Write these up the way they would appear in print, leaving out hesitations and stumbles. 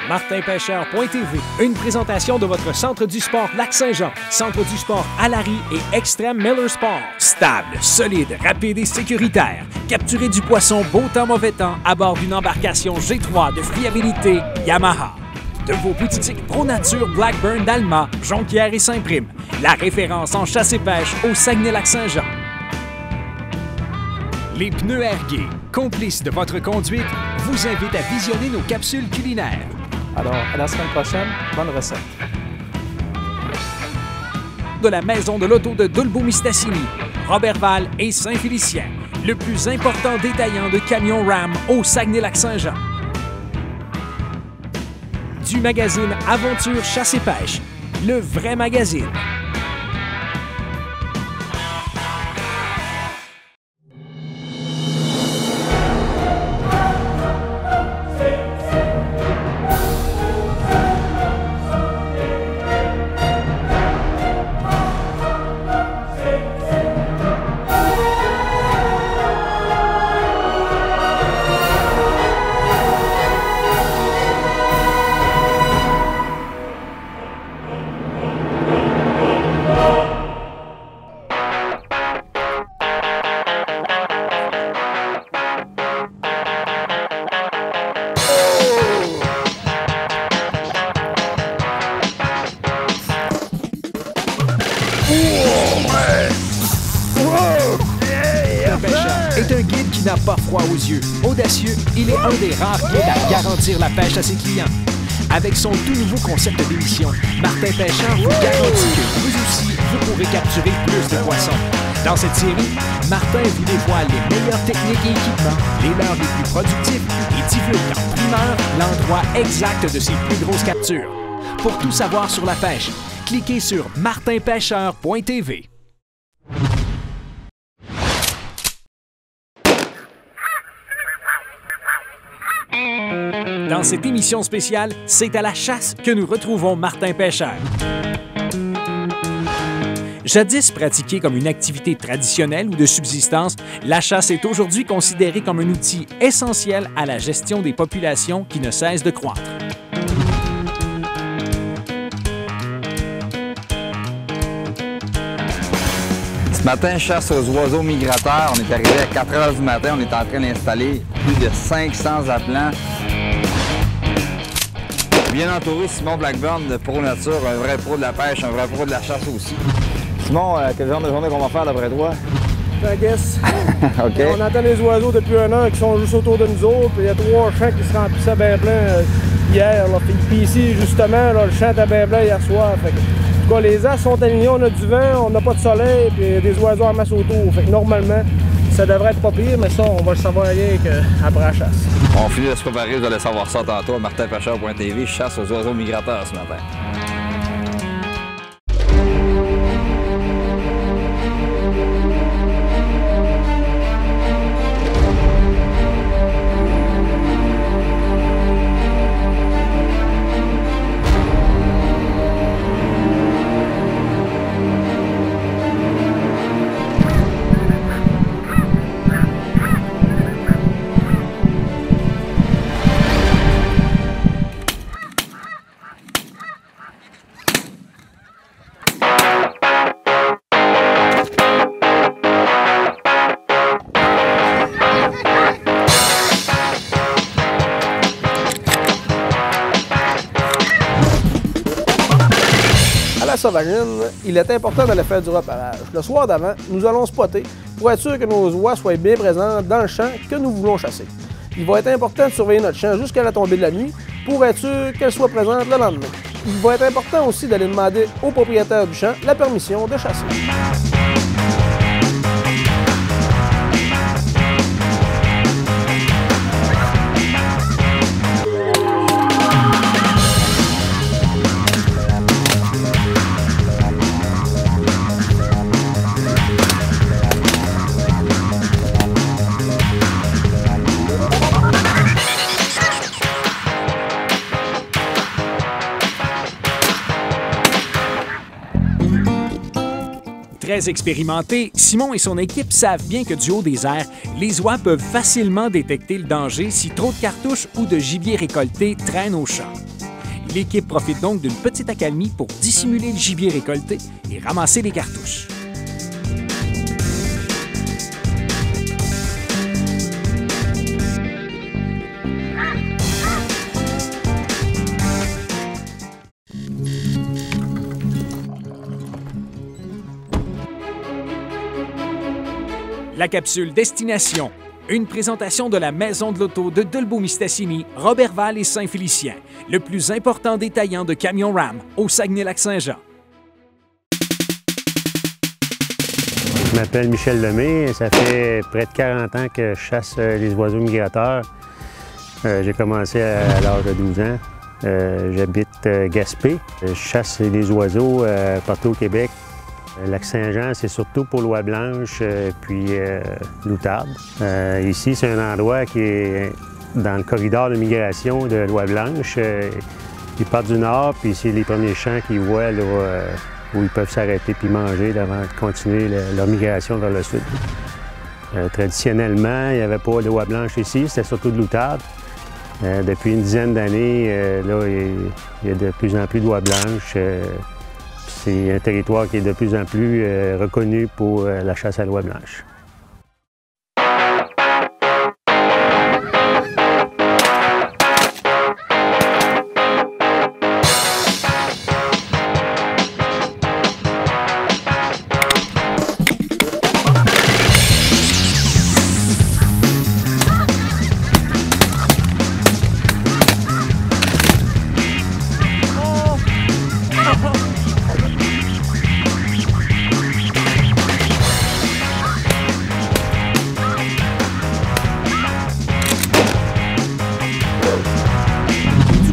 martinpêcheur.tv. Une présentation de votre Centre du Sport Lac-Saint-Jean, Centre du Sport Alary et Extreme Miller Sport. Stable, solide, rapide et sécuritaire. Capturez du poisson beau temps, mauvais temps à bord d'une embarcation G3 de fiabilité Yamaha. De vos boutiques Pro Nature, Blackburn, d'Alma, Jonquière et Saint-Prime. La référence en chasse et pêche au Saguenay-Lac-Saint-Jean. Les pneus Airgay, complices de votre conduite, vous invitent à visionner nos capsules culinaires. Alors, à la semaine prochaine, bonne recette. De la maison de l'auto de Dolbeau-Mistassini, Robertval et Saint-Félicien, le plus important détaillant de camions Ram au Saguenay-Lac-Saint-Jean. Du magazine Aventure Chasse et Pêche, le vrai magazine. Est un guide qui n'a pas froid aux yeux. Audacieux, il est un des rares guides à garantir la pêche à ses clients. Avec son tout nouveau concept d'émission, Martin Pêcheur vous garantit que vous aussi, vous pourrez capturer plus de poissons. Dans cette série, Martin vous dévoile les meilleures techniques et équipements, les leurres les plus productifs et divulgue en primeur l'endroit exact de ses plus grosses captures. Pour tout savoir sur la pêche, cliquez sur martinpêcheur.tv. Dans cette émission spéciale, c'est à la chasse que nous retrouvons Martin Pêcheur. Jadis pratiquée comme une activité traditionnelle ou de subsistance, la chasse est aujourd'hui considérée comme un outil essentiel à la gestion des populations qui ne cessent de croître. Ce matin, chasse aux oiseaux migrateurs. On est arrivé à 4 h du matin. On est en train d'installer plus de 500 appelants. Bien entouré, Simon Blackburn de Pro Nature, un vrai pro de la pêche, un vrai pro de la chasse aussi. Simon, quel genre de journée qu'on va faire d'après toi? I guess. OK. On entend les oiseaux depuis 1 heure qui sont juste autour de nous autres. Puis il y a 3 champs qui se remplissaient bien plein hier. Là. Puis ici, justement, là, le champ était bien plein hier soir. Fait que, en tout cas, les astres sont alignés, on a du vent, on n'a pas de soleil, puis il y a des oiseaux en masse autour. Fait que normalement, ça devrait être pas pire, mais ça, on va le savoir rien qu'après la chasse. On finit de se préparer, vous allez savoir ça tantôt à martinpêcheur.tv. Chasse aux oiseaux migrateurs ce matin. À la Sauvageonne, il est important d'aller faire du repérage. Le soir d'avant, nous allons spotter pour être sûr que nos oies soient bien présentes dans le champ que nous voulons chasser. Il va être important de surveiller notre champ jusqu'à la tombée de la nuit pour être sûr qu'elle soit présente le lendemain. Il va être important aussi d'aller demander au propriétaire du champ la permission de chasser. Très expérimenté, Simon et son équipe savent bien que du haut des airs, les oies peuvent facilement détecter le danger si trop de cartouches ou de gibier récolté traînent au champ. L'équipe profite donc d'une petite accalmie pour dissimuler le gibier récolté et ramasser les cartouches. La capsule Destination, une présentation de la Maison de l'Auto de Dolbeau-Mistassini, Roberval et Saint-Félicien, le plus important détaillant de camions Ram au Saguenay-Lac-Saint-Jean. Je m'appelle Michel Lemay, ça fait près de 40 ans que je chasse les oiseaux migrateurs. J'ai commencé à l'âge de 12 ans. J'habite Gaspé. Je chasse les oiseaux partout au Québec. Lac-Saint-Jean, c'est surtout pour l'oie blanche puis l'outarde. Ici, c'est un endroit qui est dans le corridor de migration de l'oie blanche. Ils partent du nord, puis c'est les premiers champs qu'ils voient là, où ils peuvent s'arrêter puis manger avant de continuer leur migration vers le sud. Traditionnellement, il n'y avait pas de l'oie blanche ici, c'était surtout de l'outarde. Depuis une dizaine d'années, là, il y a de plus en plus d'oie blanche. C'est un territoire qui est de plus en plus reconnu pour la chasse à l'oie blanche.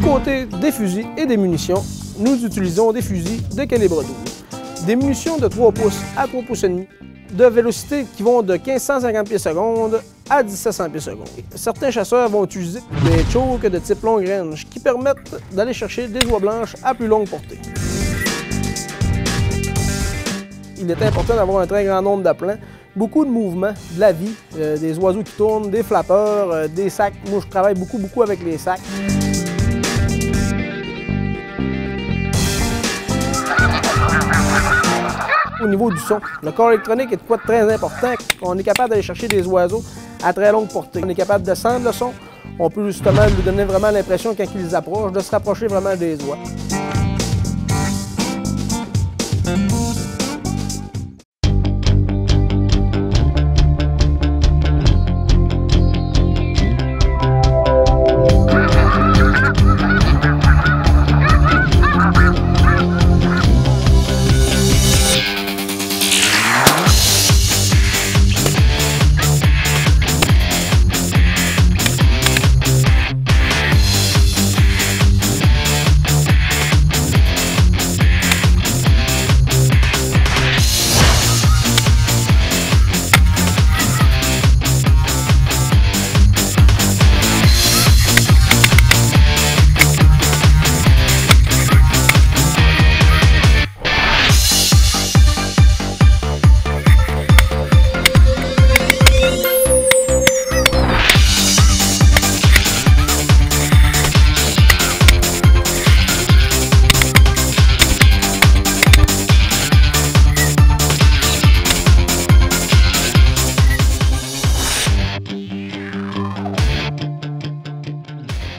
Côté des fusils et des munitions, nous utilisons des fusils de calibre 12. Des munitions de 3 pouces à 3 pouces et demi, de vélocité qui vont de 1550 pieds secondes à 1700 pieds secondes. Certains chasseurs vont utiliser des chokes de type long range qui permettent d'aller chercher des oies blanches à plus longue portée. Il est important d'avoir un très grand nombre de plans, beaucoup de mouvements, de la vie, des oiseaux qui tournent, des flappeurs, des sacs. Moi, je travaille beaucoup avec les sacs. Au niveau du son, le corps électronique est de quoi de très important. On est capable d'aller chercher des oiseaux à très longue portée. On est capable de sentir le son. On peut justement lui donner vraiment l'impression, quand ils approchent, de se rapprocher vraiment des oies.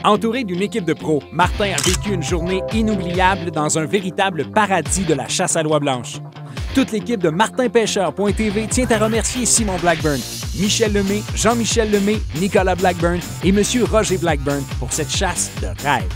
Entouré d'une équipe de pros, Martin a vécu une journée inoubliable dans un véritable paradis de la chasse à l'oie blanche. Toute l'équipe de martinpêcheur.tv tient à remercier Simon Blackburn, Michel Lemay, Jean-Michel Lemay, Nicolas Blackburn et M. Roger Blackburn pour cette chasse de rêve.